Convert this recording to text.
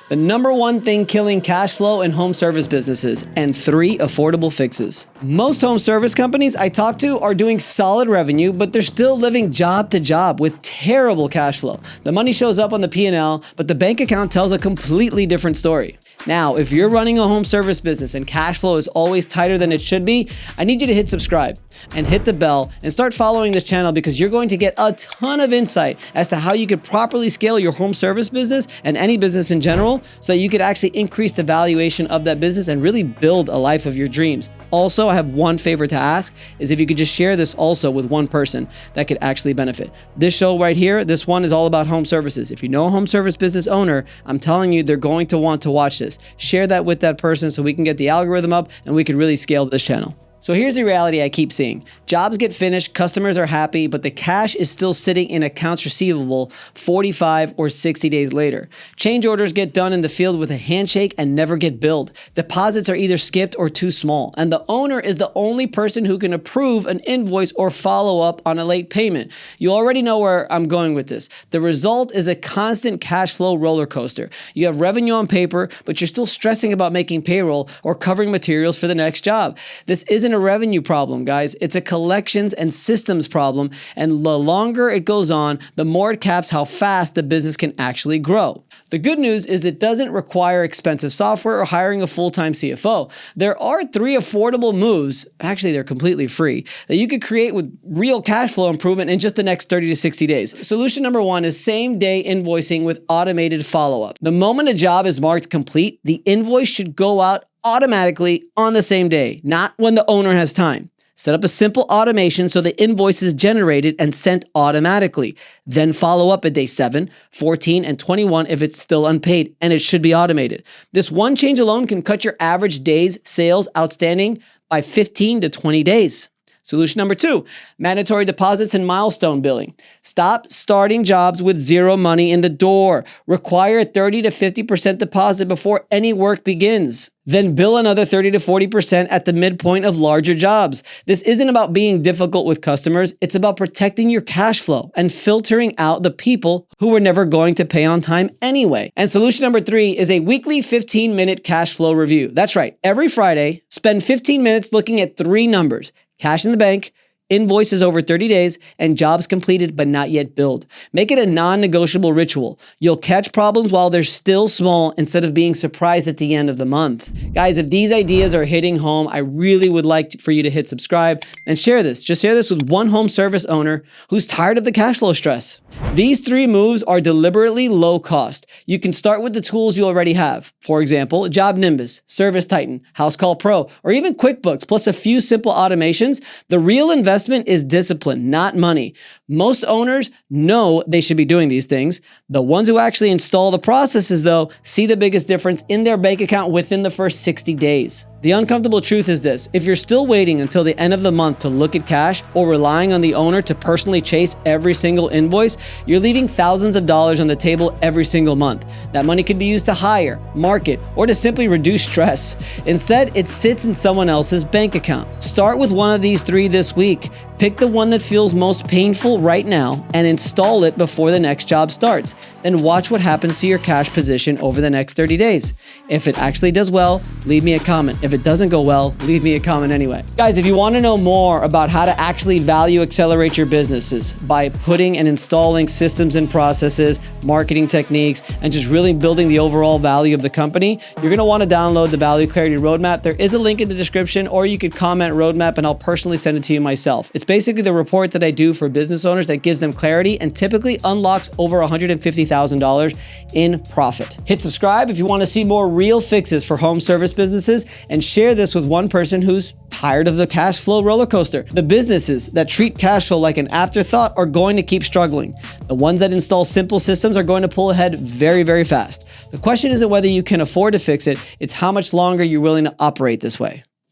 the number one thing killing cash flow in home service businesses, and 3 affordable fixes. Most home service companies I talk to are doing solid revenue, but they're still living job to job with terrible cash flow. The money shows up on the P&L, but the bank account tells a completely different story. Now, if you're running a home service business and cash flow is always tighter than it should be, I need you to hit subscribe and hit the bell and start following this channel, because you're going to get a ton of insight as to how you could properly scale your home service business and any business in general, so that you could actually increase the valuation of that business and really build a life of your dreams. Also, I have one favor to ask, is if you could just share this also with one person that could actually benefit. This show right here, this one is all about home services. If you know a home service business owner, I'm telling you, they're going to want to watch this. Share that with that person so we can get the algorithm up and we can really scale this channel. So here's the reality I keep seeing. Jobs get finished, customers are happy, but the cash is still sitting in accounts receivable 45 or 60 days later. Change orders get done in the field with a handshake and never get billed. Deposits are either skipped or too small, and the owner is the only person who can approve an invoice or follow up on a late payment. You already know where I'm going with this. The result is a constant cash flow roller coaster. You have revenue on paper, but you're still stressing about making payroll or covering materials for the next job. This isn't a revenue problem, guys. It's a collections and systems problem, and the longer it goes on, the more it caps how fast the business can actually grow. The good news is it doesn't require expensive software or hiring a full-time CFO. There are 3 affordable moves, actually they're completely free, that you could create with real cash flow improvement in just the next 30 to 60 days. Solution number 1 is same-day invoicing with automated follow-up. The moment a job is marked complete, the invoice should go out automatically on the same day, not when the owner has time. Set up a simple automation so the invoice is generated and sent automatically. Then follow up at day 7, 14, and 21 if it's still unpaid, and it should be automated. This one change alone can cut your average days sales outstanding by 15 to 20 days. Solution number 2, mandatory deposits and milestone billing. Stop starting jobs with zero money in the door. Require a 30 to 50% deposit before any work begins. Then bill another 30 to 40% at the midpoint of larger jobs. This isn't about being difficult with customers. It's about protecting your cash flow and filtering out the people who were never going to pay on time anyway. And solution number 3 is a weekly 15-minute cash flow review. That's right. Every Friday, spend 15 minutes looking at 3 numbers: cash in the bank, invoices over 30 days, and jobs completed but not yet billed. Make it a non-negotiable ritual. You'll catch problems while they're still small instead of being surprised at the end of the month. Guys, if these ideas are hitting home, I really would like for you to hit subscribe and share this. Just share this with one home service owner who's tired of the cash flow stress. These 3 moves are deliberately low cost. You can start with the tools you already have. For example, Job Nimbus, Service Titan, House Call Pro, or even QuickBooks, plus a few simple automations. The real investment is discipline, not money. Most owners know they should be doing these things. The ones who actually install the processes, though, see the biggest difference in their bank account within the first 60 days. The uncomfortable truth is this: if you're still waiting until the end of the month to look at cash or relying on the owner to personally chase every single invoice, you're leaving thousands of dollars on the table every single month. That money could be used to hire, market, or to simply reduce stress. Instead, it sits in someone else's bank account. Start with one of these 3 this week. Pick the one that feels most painful right now and install it before the next job starts. Then watch what happens to your cash position over the next 30 days. If it actually does well, leave me a comment. If it doesn't go well, leave me a comment anyway. Guys, if you want to know more about how to actually value accelerate your businesses by putting and installing systems and processes, marketing techniques, and just really building the overall value of the company, you're going to want to download the Value Clarity Roadmap. There is a link in the description, or you could comment roadmap and I'll personally send it to you myself. It's basically the report that I do for business owners that gives them clarity and typically unlocks over $150,000 in profit. Hit subscribe if you want to see more real fixes for home service businesses, and share this with one person who's tired of the cash flow roller coaster. The businesses that treat cash flow like an afterthought are going to keep struggling. The ones that install simple systems are going to pull ahead very, very fast. The question isn't whether you can afford to fix it, it's how much longer you're willing to operate this way.